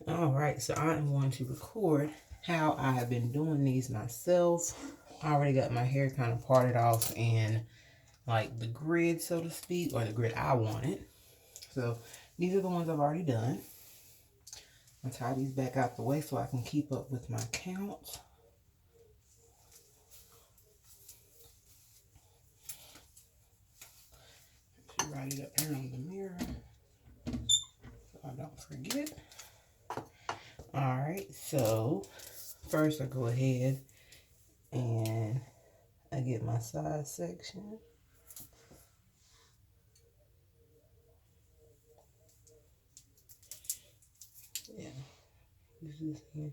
All right, so I am going to record how I have been doing these myself. I already got my hair kind of parted off in like the grid, so to speak, or the grid I wanted. So these are the ones I've already done. I'll tie these back out the way so I can keep up with my count. Write it up here on the mirror so I don't forget. Alright, so first I go ahead and I get my side section. Yeah, this is here.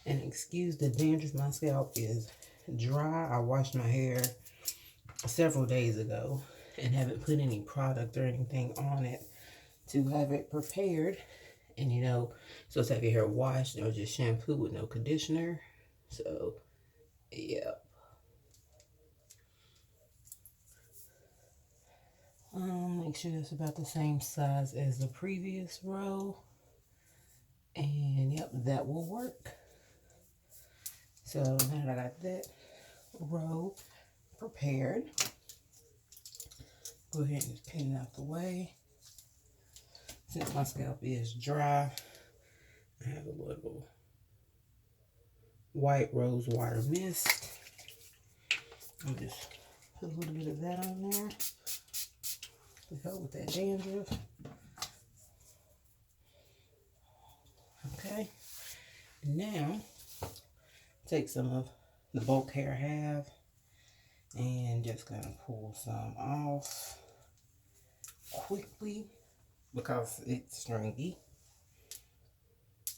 And excuse the dandruff, my scalp is dry. I washed my hair several days ago and haven't put any product or anything on it to have it prepared. And you know, so to have your hair washed or just shampoo with no conditioner. So, yeah. Make sure that's about the same size as the previous row. And yep, that will work. So now that I got that row prepared, go ahead and just pin it out the way. Since my scalp is dry, I have a little white rose water mist. I'll just put a little bit of that on there to help with that dandruff. Okay, now take some of the bulk hair I have and just kind of pull some off quickly because it's stringy.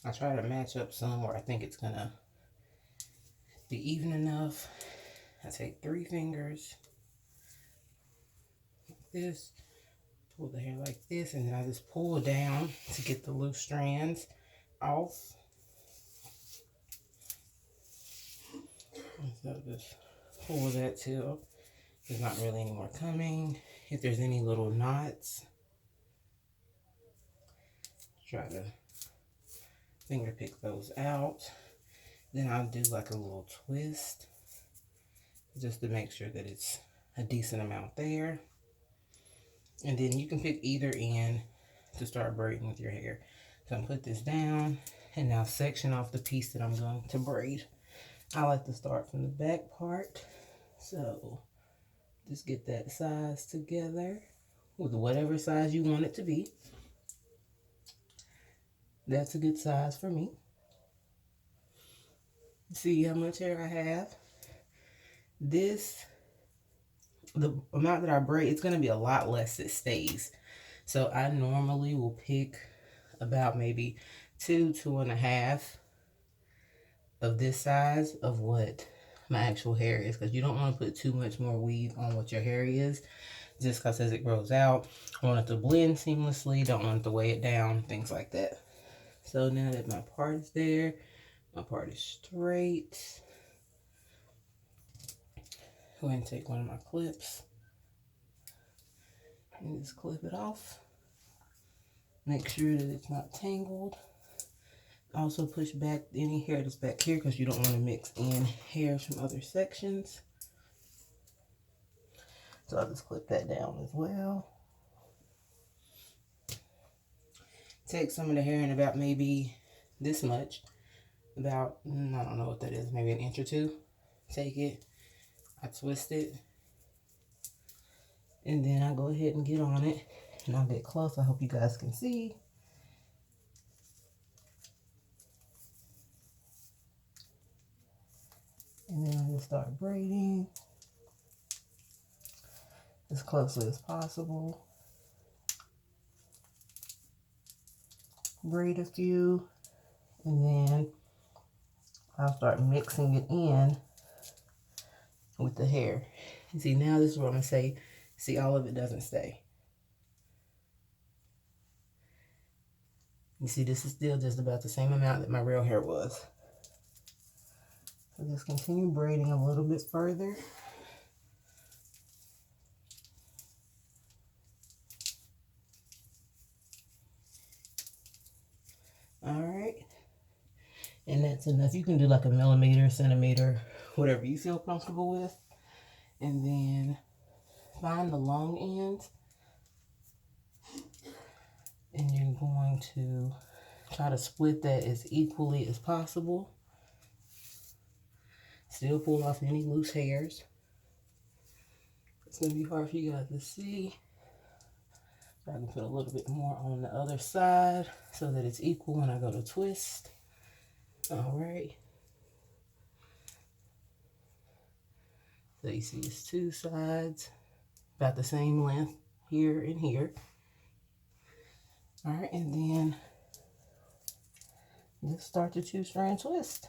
I try to match up some where I think it's gonna be even enough. I take 3 fingers like this, pull the hair like this, and then I just pull down to get the loose strands off. So just pull that till there's not really any more coming. If there's any little knots, try to finger pick those out. Then I'll do like a little twist just to make sure that it's a decent amount there. And then you can pick either end to start braiding with your hair. So I'm gonna put this down and now section off the piece that I'm going to braid. I like to start from the back part. So just get that size together with whatever size you want it to be. That's a good size for me. See how much hair I have? This, the amount that I braid, it's going to be a lot less that stays. So I normally will pick about maybe 2.5 of this size of what my actual hair is, because you don't want to put too much more weave on what your hair is, just because as it grows out, I want it to blend seamlessly, don't want it to weigh it down, things like that. So now that my part is there, my part is straight, go ahead and take one of my clips and just clip it off. Make sure that it's not tangled. Also push back any hair that's back here because you don't want to mix in hairs from other sections. So I'll just clip that down as well. Take some of the hair in about maybe this much, about, I don't know what that is, maybe an inch or 2. Take it, I twist it, and then I go ahead and get on it, and I'll get close. I hope you guys can see. And then I just start braiding as closely as possible. Braid a few, and then I'll start mixing it in with the hair. You see, now this is what I'm going to say. See, all of it doesn't stay. You see, this is still just about the same amount that my real hair was. So just continue braiding a little bit further. And that's enough. You can do like a millimeter, centimeter, whatever you feel comfortable with. And then find the long ends. And you're going to try to split that as equally as possible. Still pull off any loose hairs. It's going to be hard for you guys to see. So I can put a little bit more on the other side so that it's equal when I go to twist. All right. So you see it's two sides, about the same length here and here. All right, and then just start the 2-strand twist.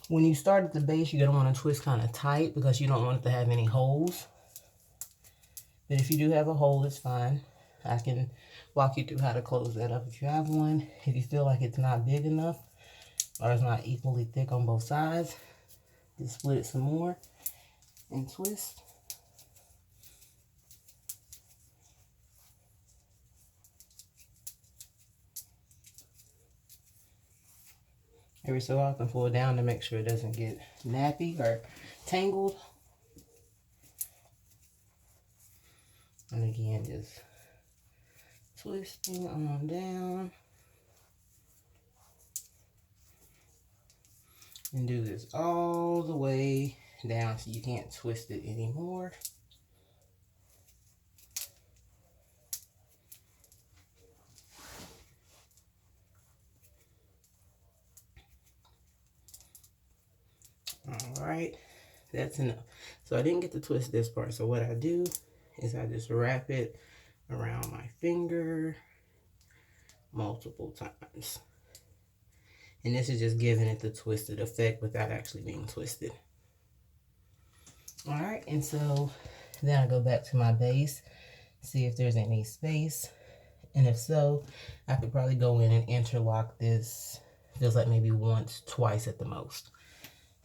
When you start at the base, you're gonna want to twist kind of tight because you don't want it to have any holes. But if you do have a hole, it's fine. I can walk you through how to close that up if you have one. If you feel like it's not big enough or it's not equally thick on both sides, just split it some more and twist. Every so often pull it down to make sure it doesn't get nappy or tangled. And again, just twisting on down. And do this all the way down so you can't twist it anymore. All right, that's enough. So I didn't get to twist this part. So what I do is I just wrap it around my finger multiple times. And this is just giving it the twisted effect without actually being twisted. All right, and so then I go back to my base, see if there's any space. And if so, I could probably go in and interlock this just like maybe once, twice at the most.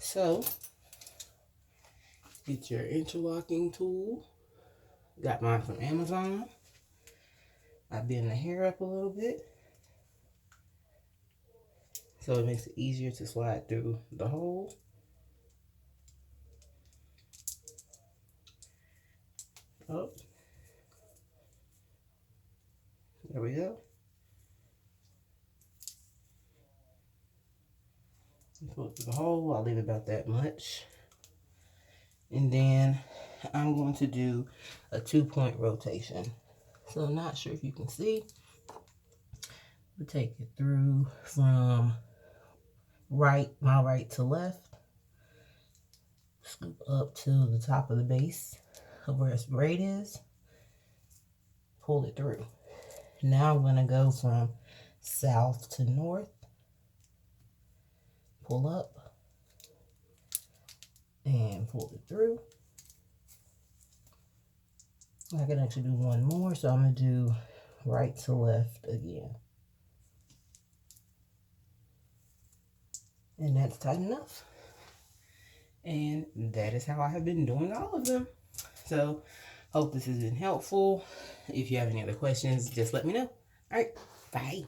So, get your interlocking tool. Got mine from Amazon. I bend the hair up a little bit so it makes it easier to slide through the hole. Up. There we go. Pull it through the hole. I'll leave about that much. And then I'm going to do a 2-point rotation. So I'm not sure if you can see. We take it through from my right to left. Scoop up to the top of the base of where its braid is. Pull it through. Now I'm going to go from south to north. Pull up and pull it through. I can actually do one more, so I'm going to do right to left again. And that's tight enough. And that is how I have been doing all of them. So, hope this has been helpful. If you have any other questions, just let me know. All right, bye.